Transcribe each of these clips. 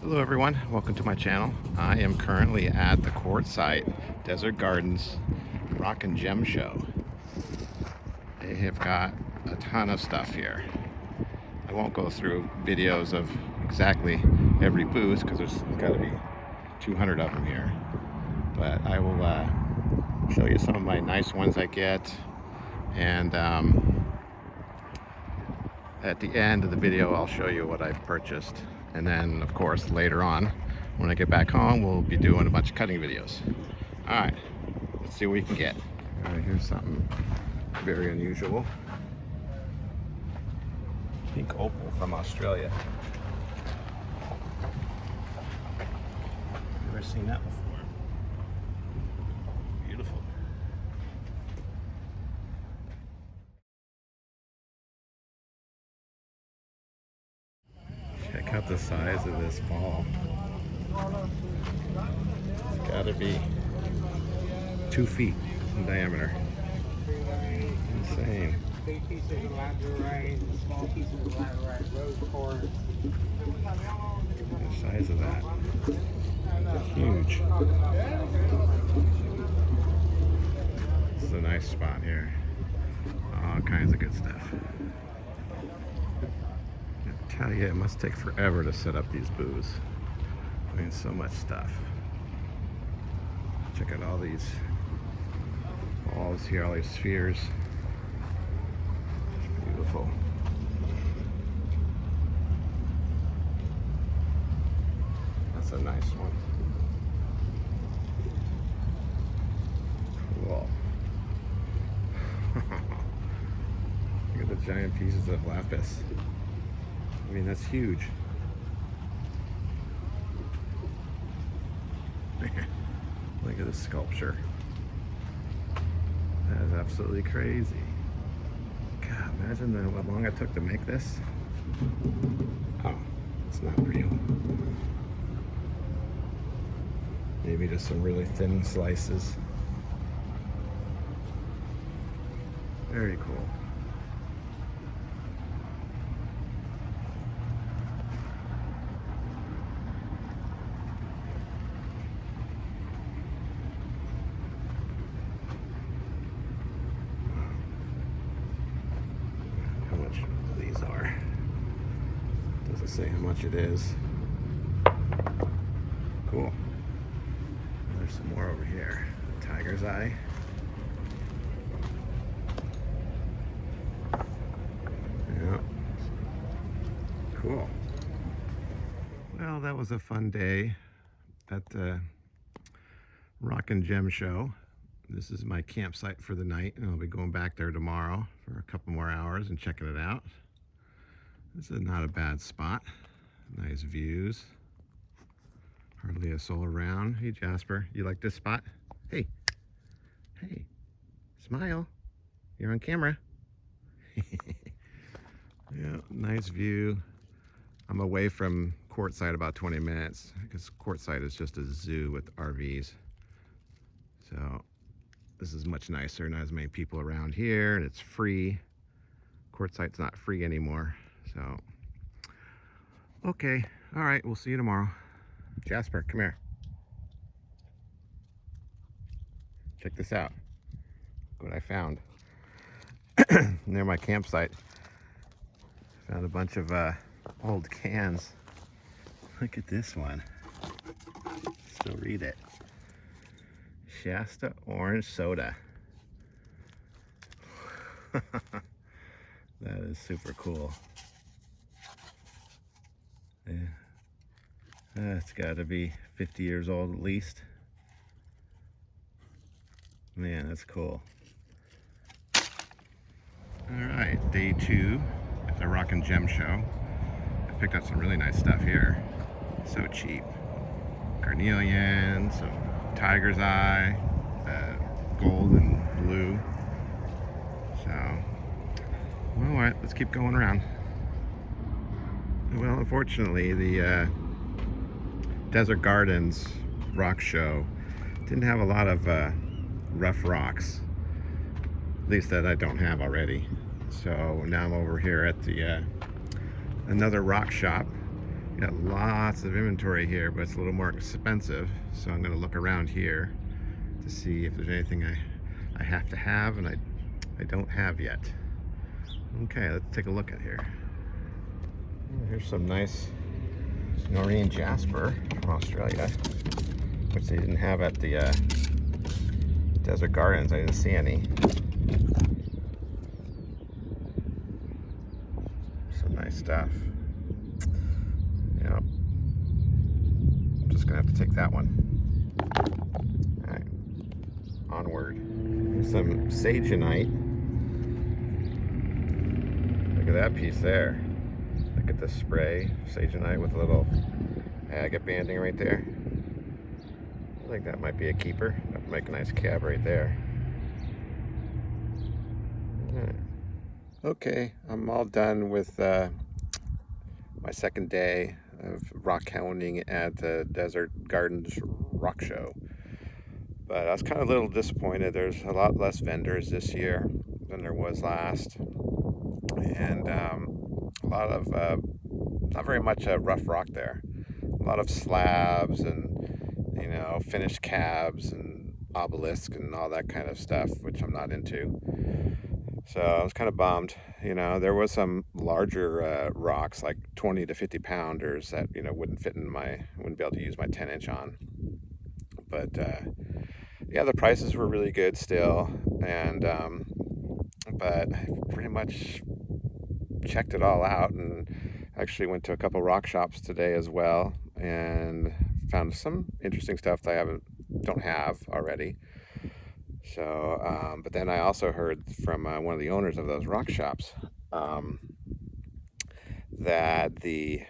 Hello everyone, welcome to my channel. I am currently at the Quartzsite Desert Gardens Rock and Gem Show. They have got a ton of stuff here. I won't go through videos of exactly every booth because there's got to be 200 of them here. But I will show you some of my nice ones I get, and at the end of the video I'll show you what I've purchased. And then of course later on when I get back home we'll be doing a bunch of cutting videos. Alright, let's see what we can get. Alright, here's something very unusual. Pink opal from Australia. Never seen that before. Beautiful. Check out the size of this ball. It's gotta be 2 feet in diameter. Insane. Big pieces of labradorite, small pieces of labradorite, rose quartz. The size of that. Huge. This is a nice spot here. All kinds of good stuff. I tell you, it must take forever to set up these booths. I mean, so much stuff. Check out all these balls here, all these spheres. Beautiful. That's a nice one. Cool. Look at the giant pieces of lapis. I mean, that's huge. Look at this sculpture. That is absolutely crazy. God, imagine how long it took to make this. Oh, it's not real. Maybe just some really thin slices. Very cool. These are. Doesn't say how much it is. Cool. There's some more over here. Tiger's eye. Yeah. Cool. Well, that was a fun day at the Rock and Gem Show. This is my campsite for the night, and I'll be going back there tomorrow for a couple more hours and checking it out. This is not a bad spot. Nice views. Hardly a soul around. Hey Jasper, you like this spot? Hey, hey, smile. You're on camera. Yeah, nice view. I'm away from Quartzsite about 20 minutes because Quartzsite is just a zoo with RVs. So this is much nicer, not as many people around here, and it's free. Quartzsite's not free anymore, so. Okay, all right, we'll see you tomorrow. Jasper, come here. Check this out. Look what I found. Near my campsite. Found a bunch of old cans. Look at this one. Still read it. Shasta orange soda. That is super cool. Yeah. It's got to be 50 years old at least. Man, that's cool. Alright, day 2 at the Rock and Gem Show. I picked up some really nice stuff here. So cheap. Carnelian, some tiger's eye, gold and blue. So, well, alright, let's keep going around. Well, unfortunately, the Desert Gardens rock show didn't have a lot of rough rocks, at least that I don't have already. So now I'm over here at the another rock shop Got lots of inventory here, but it's a little more expensive. So I'm going to look around here to see if there's anything I have to have and I don't have yet. Okay, let's take a look at here. Here's some nice Noreen jasper from Australia, which they didn't have at the Desert Gardens. I didn't see any. Some nice stuff. Yeah, I'm just gonna have to take that one. All right, onward. Here's some sageanite. Look at that piece there. Look at the spray sageanite with a little agate banding right there. I think that might be a keeper. That would make a nice cab right there. Right. Okay, I'm all done with my second day of rock hounding at the Desert Gardens Rock Show. But I was kind of a little disappointed. There's a lot less vendors this year than there was last. And a lot of, not very much rough rock there. A lot of slabs and, you know, finished cabs and obelisk and all that kind of stuff, which I'm not into. So I was kind of bummed. You know, there was some larger rocks, like 20 to 50 pounders that, you know, wouldn't be able to use my 10-inch on. But yeah, the prices were really good still. And, but I pretty much checked it all out and actually went to a couple rock shops today as well and found some interesting stuff that I don't have already. So, but then I also heard from one of the owners of those rock shops that the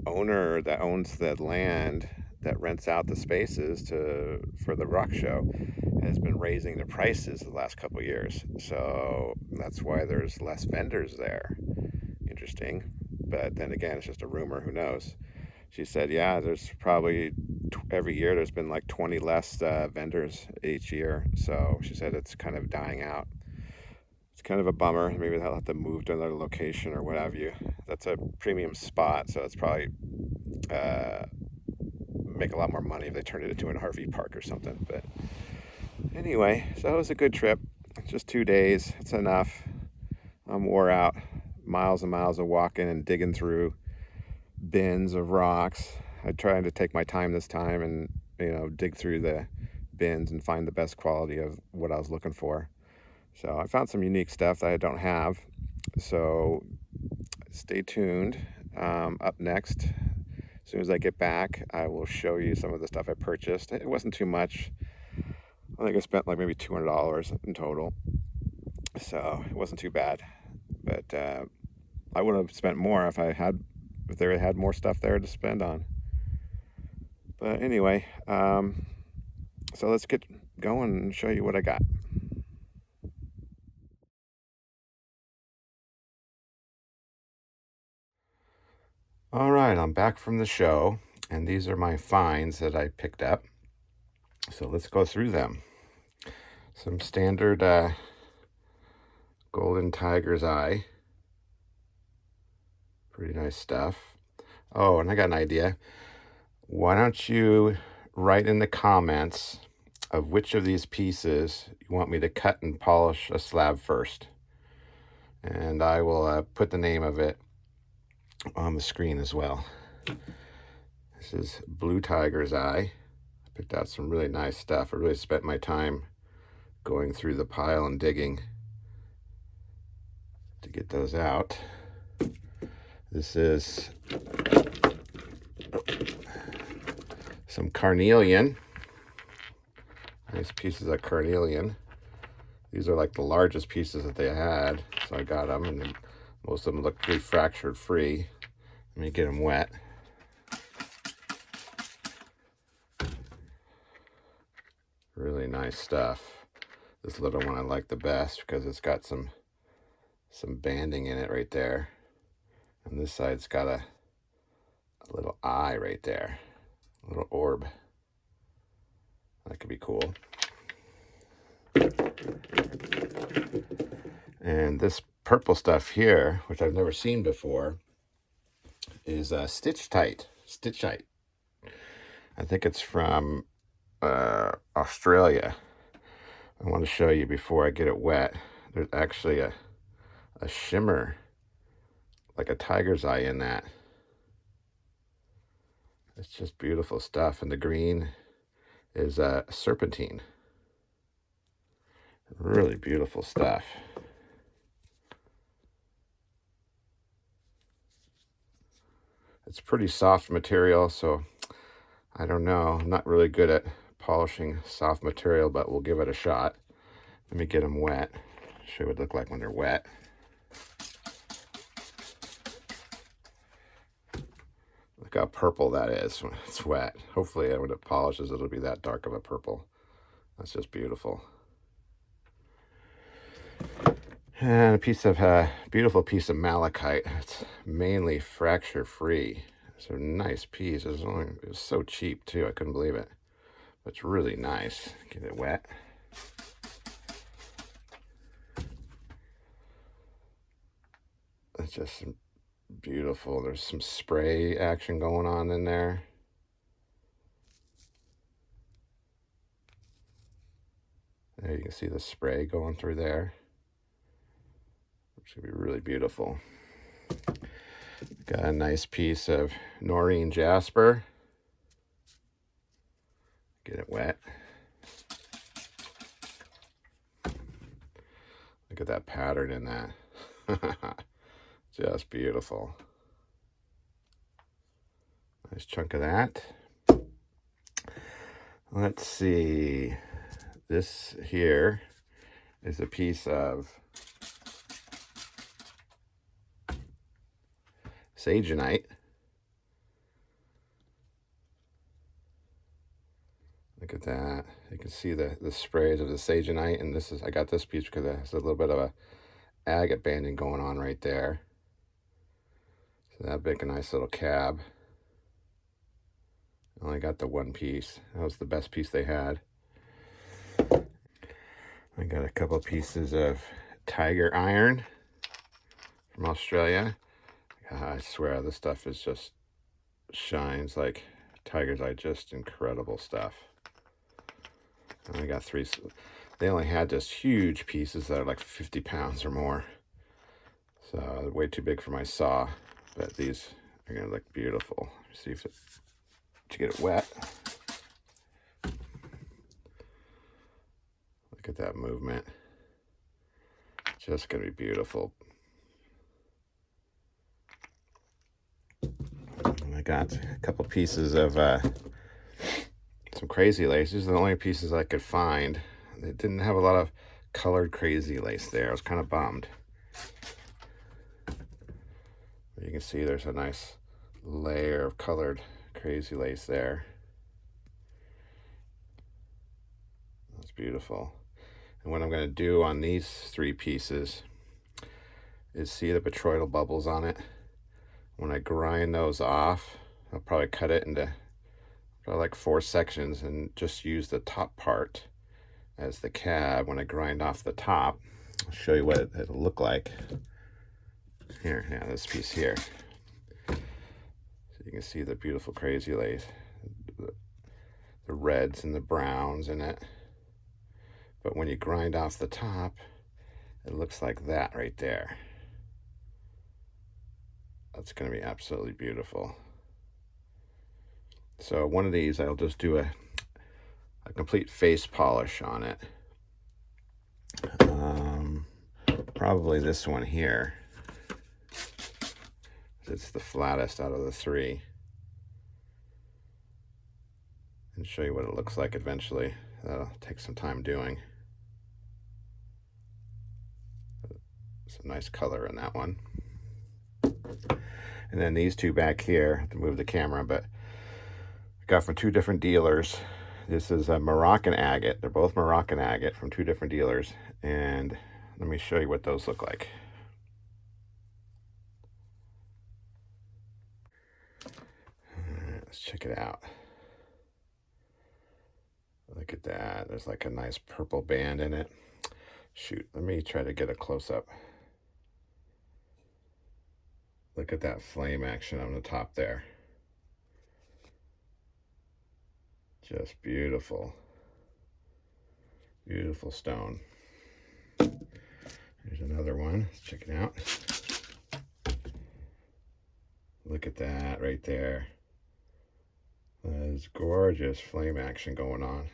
owner that owns the land that rents out the spaces for the rock show has been raising the prices the last couple of years. So that's why there's less vendors there. Interesting. But then again, it's just a rumor. Who knows? She said, yeah, there's probably every year there's been like 20 less vendors each year. So she said it's kind of dying out. It's kind of a bummer. Maybe they'll have to move to another location or what have you. That's a premium spot, so it's probably make a lot more money if they turned it into an RV park or something. But anyway, so it was a good trip. Just 2 days. It's enough. I'm wore out. Miles and miles of walking and digging through bins of rocks. I tried to take my time this time and, you know, dig through the bins and find the best quality of what I was looking for. So I found some unique stuff that I don't have. So stay tuned. Up next, as soon as I get back, I will show you some of the stuff I purchased. It wasn't too much. I think I spent like maybe $200 in total. So it wasn't too bad. But I would have spent more if they had more stuff there to spend on. But anyway, so let's get going and show you what I got. All right, I'm back from the show, and these are my finds that I picked up. So let's go through them. Some standard golden tiger's eye. Pretty nice stuff. Oh, and I got an idea. Why don't you write in the comments of which of these pieces you want me to cut and polish a slab first. And I will put the name of it on the screen as well. This is Blue Tiger's Eye. I picked out some really nice stuff. I really spent my time going through the pile and digging to get those out. This is some carnelian. Nice pieces of carnelian. These are like the largest pieces that they had, so I got them, and most of them look pretty fractured free. Let me get them wet. Really nice stuff. This little one I like the best because it's got some banding in it right there. And this side's got a little eye right there, a little orb. That could be cool. And this purple stuff here, which I've never seen before, is Stitch Tight. I think it's from Australia. I want to show you before I get it wet. There's actually a shimmer, like a tiger's eye in that. It's just beautiful stuff. And the green is serpentine. Really beautiful stuff. It's pretty soft material, so I don't know. I'm not really good at polishing soft material, but we'll give it a shot. Let me get them wet. Show you what they look like when they're wet. Look how purple that is when it's wet. Hopefully when it polishes, it'll be that dark of a purple. That's just beautiful. And a piece of beautiful piece of malachite. It's mainly fracture free. It's a nice piece. It was so cheap too. I couldn't believe it. But it's really nice. Get it wet. It's just beautiful. There's some spray action going on in there. There you can see the spray going through there. It's gonna be really beautiful. Got a nice piece of Noreen Jasper. Get it wet. Look at that pattern in that. Just beautiful. Nice chunk of that. Let's see. This here is a piece of sagenite. Look at that. You can see the sprays of the sagenite, and I got this piece because it has a little bit of a agate banding going on right there. So that'd make a nice little cab. I only got the one piece. That was the best piece they had. I got a couple pieces of tiger iron from Australia. I swear this stuff is just shines like tiger's eye. Just incredible stuff. And I got three. They only had just huge pieces that are like 50 pounds or more. So way too big for my saw. But these are gonna look beautiful. See if you get it wet. Look at that movement. Just gonna be beautiful. I got a couple pieces of some crazy lace. These are the only pieces I could find. They didn't have a lot of colored crazy lace there. I was kind of bummed. You can see there's a nice layer of colored crazy lace there. That's beautiful. And what I'm going to do on these three pieces is see the botryoidal bubbles on it. When I grind those off, I'll probably cut it into probably like 4 sections and just use the top part as the cab. When I grind off the top, I'll show you what it'll look like. Here, yeah, this piece here. So you can see the beautiful crazy lace, the reds and the browns in it. But when you grind off the top, it looks like that right there. That's going to be absolutely beautiful. So one of these, I'll just do a complete face polish on it. Probably this one here. It's the flattest out of the three. And show you what it looks like eventually. That'll take some time doing. Some nice color in that one. And then these two back here, I have to move the camera, but I got from 2 different dealers. This is a Moroccan agate. They're both Moroccan agate from 2 different dealers. And let me show you what those look like. Let's check it out. Look at that. There's like a nice purple band in it. Shoot, let me try to get a close-up. Look at that flame action on the top there. Just beautiful. Beautiful stone. Here's another one. Let's check it out. Look at that right there. There's gorgeous flame action going on.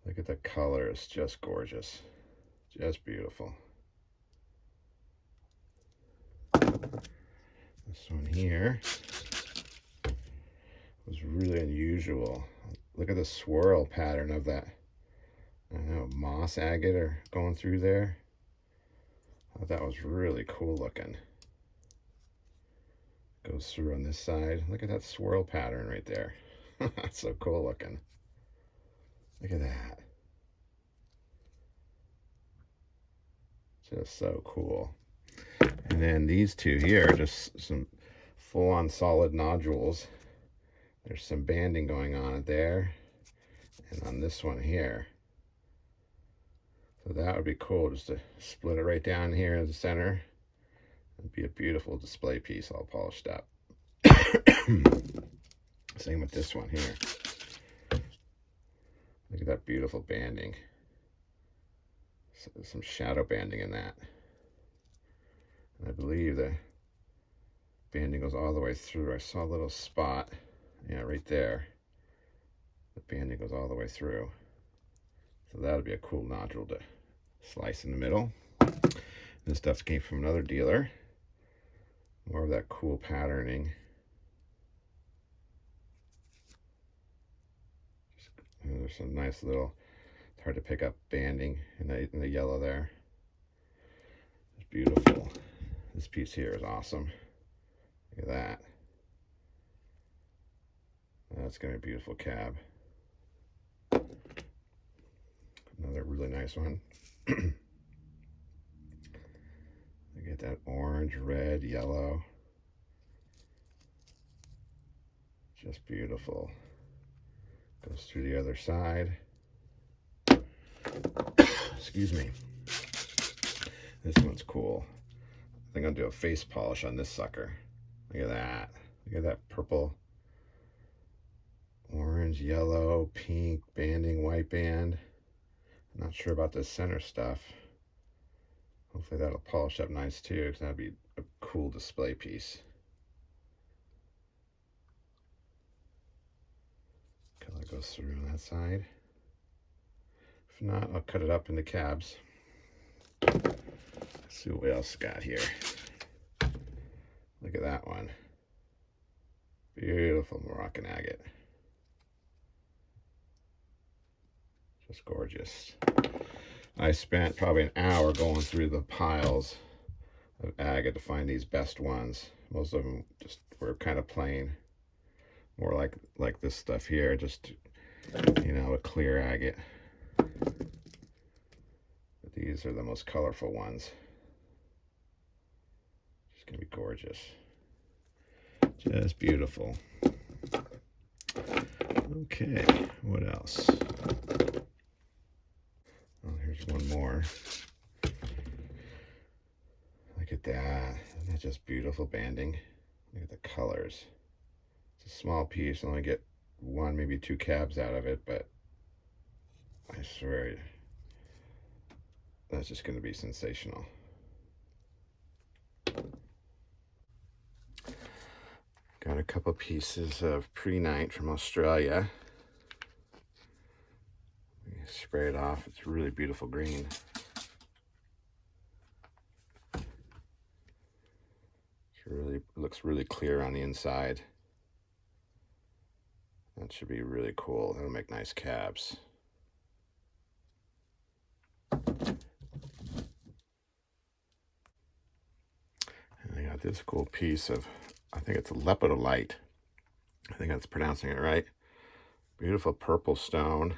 Look at the colors, just gorgeous. Just beautiful. This one here was really unusual. Look at the swirl pattern of that, I don't know, moss agate or going through there. I thought that was really cool looking. Goes through on this side. Look at that swirl pattern right there. That's so cool looking. Look at that. Just so cool. And then these two here are just some full-on solid nodules. There's some banding going on there and on this one here. So that would be cool, just to split it right down here in the center. It'd be a beautiful display piece, all polished up. Same with this one here. Look at that beautiful banding. So some shadow banding in that. And I believe the banding goes all the way through. I saw a little spot, yeah, right there. The banding goes all the way through. So that would be a cool nodule to slice in the middle. This stuff came from another dealer. More of that cool patterning. And there's some nice little, it's hard to pick up banding in the yellow there. It's beautiful. This piece here is awesome. Look at that. That's going to be a beautiful cab. Another really nice one. Look at that orange, red, yellow. Just beautiful. Goes through the other side. Excuse me. This one's cool. I think I'll do a face polish on this sucker. Look at that. Look at that purple, orange, yellow, pink, banding, white band. I'm not sure about this center stuff. Hopefully that'll polish up nice too, because that'd be a cool display piece. Color goes through on that side. If not, I'll cut it up into cabs. Let's see what else got here. Look at that one. Beautiful Moroccan agate. Just gorgeous. I spent probably an hour going through the piles of agate to find these best ones. Most of them just were kind of plain. More like this stuff here, just, you know, a clear agate. But these are the most colorful ones. Just gonna be gorgeous. Just beautiful. Okay, what else? Oh, here's one more. Look at that. Isn't that just beautiful banding? Look at the colors. It's a small piece. I only get one, maybe two cabs out of it, but I swear that's just going to be sensational. Got a couple pieces of pre-night from Australia. Spray it off. It's really beautiful green. It looks really clear on the inside. That should be really cool. That'll make nice cabs. And I got this cool piece of, I think it's a lepidolite. I think that's pronouncing it right. Beautiful purple stone.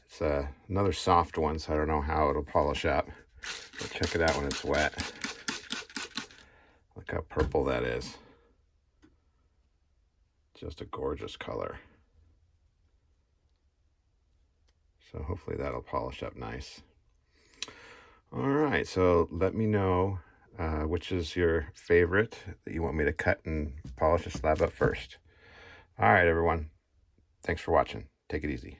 It's another soft one, so I don't know how it'll polish up. But check it out when it's wet. Look how purple that is. Just a gorgeous color. So hopefully that'll polish up nice. All right, so let me know which is your favorite that you want me to cut and polish the slab up first. All right, everyone. Thanks for watching. Take it easy.